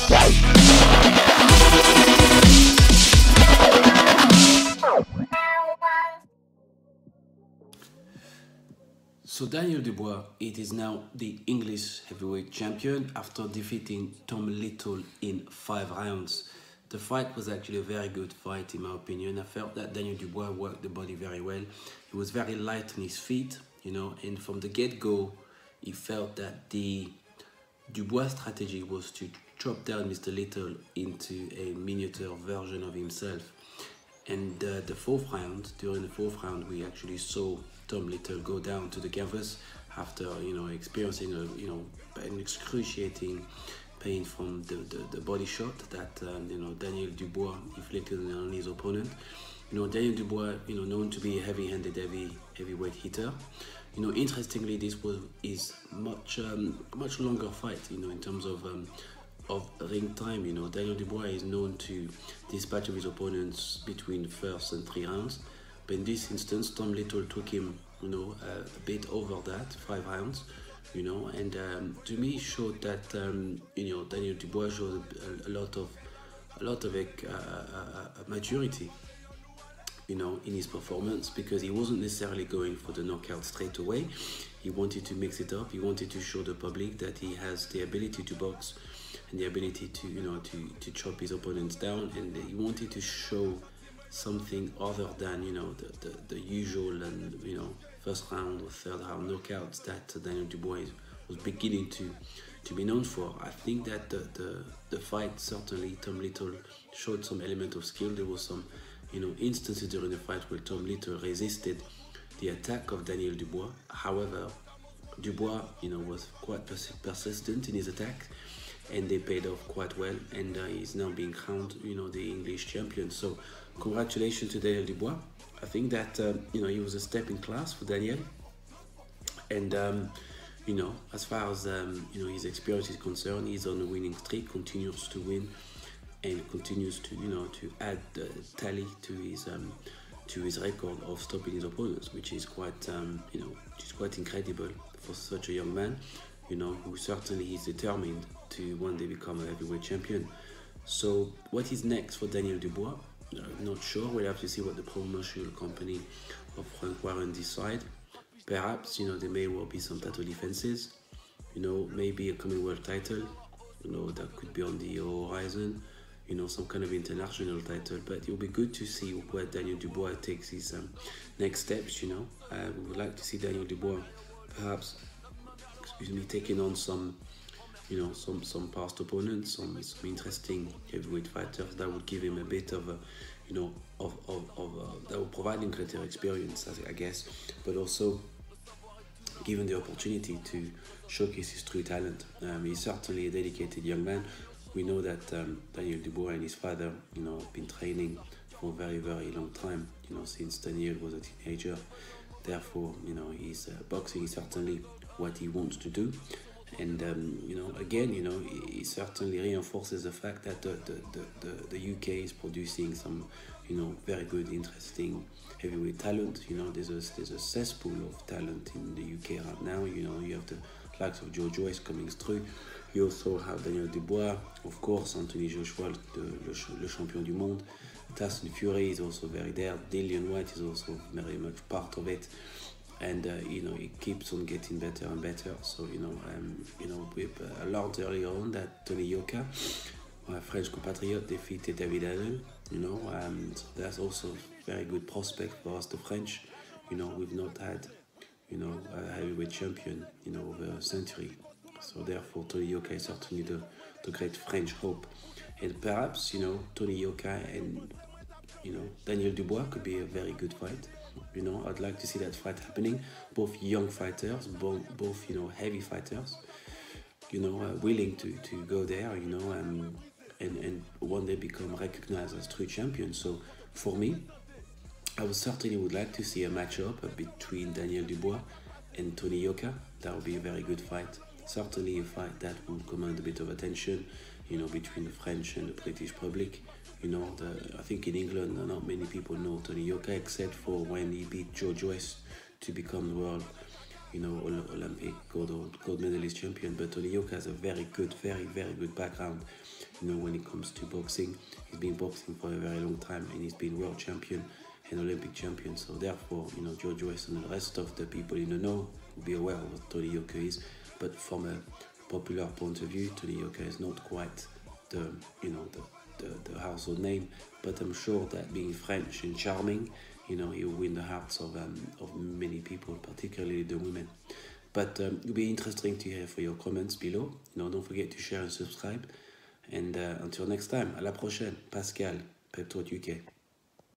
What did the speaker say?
So Daniel Dubois, it is now the English heavyweight champion after defeating Tom Little in 5 rounds. The fight was actually a very good fight in my opinion. I felt that Daniel Dubois worked the body very well. He was very light on his feet, you know, and from the get-go, he felt that the Dubois' strategy was to chop down Mr. Little into a miniature version of himself. And during the fourth round, we actually saw Tom Little go down to the canvas after, experiencing an excruciating pain from the body shot that, Daniel Dubois inflicted on his opponent. Daniel Dubois, known to be a heavy-handed, heavyweight hitter. Interestingly, this was his much longer fight, in terms of ring time. Daniel Dubois is known to dispatch of his opponents between first and 3 rounds, but in this instance Tom Little took him a bit over that, 5 rounds, and to me it showed that Daniel Dubois showed a lot of maturity in his performance, because he wasn't necessarily going for the knockout straight away. He wanted to mix it up. He wanted to show the public that he has the ability to box and the ability to chop his opponents down, and he wanted to show something other than the usual and first round or third round knockouts that Daniel Dubois was beginning to be known for. I think that the fight, certainly Tom Little showed some element of skill. There was some instances during the fight where Tom Little resisted the attack of Daniel Dubois. However, Dubois was quite persistent in his attack, and they paid off quite well, and he's now being crowned the English champion. So congratulations to Daniel Dubois. I think that he was a step in class for Daniel, and as far as his experience is concerned, he's on a winning streak, continues to win, and continues to to add tally to his record of stopping his opponents, which is quite incredible for such a young man, who certainly is determined to one day become a heavyweight champion. So what is next for Daniel Dubois? I'm not sure. We'll have to see what the promotional company of Frank Warren decide. Perhaps there may well be some title defenses, maybe a Commonwealth title, that could be on the horizon, some kind of international title. But it will be good to see where Daniel Dubois takes his next steps. We would like to see Daniel Dubois perhaps, taking on some past opponents, some interesting heavyweight fighters that would give him a bit of a, that would provide him greater experience, I guess, but also give him the opportunity to showcase his true talent. He's certainly a dedicated young man. We know that Daniel Dubois and his father, have been training for a very, very long time, since Daniel was a teenager. Therefore, his boxing is certainly what he wants to do. And again, it certainly reinforces the fact that the UK is producing some, very good, interesting heavyweight talent. There's a cesspool of talent in the UK right now. You have the likes of Dubois coming through. You also have Daniel Dubois, of course, Anthony Joshua, le champion du monde. TYSON Fury is also very there. Dyanmite is also very much part of it. And it keeps on getting better and better. So we learned earlier on that Tony Yoka, a French compatriot, defeated David Allen. So that's also a very good prospect for us, the French. We've not had a heavyweight champion over a century. So therefore Tony Yoka is certainly the great French hope. And perhaps Tony Yoka and Daniel Dubois could be a very good fight. I'd like to see that fight happening. Both young fighters, both heavy fighters, willing to go there, and one day become recognized as true champions. So for me, I would like to see a matchup between Daniel Dubois and Tony Yoka. That would be a very good fight. Certainly a fight that would command a bit of attention, between the French and the British public. I think in England, not many people know Tony Yoka, except for when he beat Joe Joyce to become the world, you know, Olympic gold medalist champion. But Tony Yoka has a very good background, you know, when it comes to boxing. He's been boxing for a very long time, and he's been world champion and Olympic champion. So therefore, you know, George West and the rest of the people in the know will be aware of what Tony Yoka is. But from a popular point of view, Tony Yoka is not quite the, you know, the household name. But I'm sure that being French and charming, you know, he will win the hearts of many people, particularly the women. But it'll be interesting to hear for your comments below. You know, don't forget to share and subscribe. And until next time, à la prochaine. Pascal, Pep Talk UK.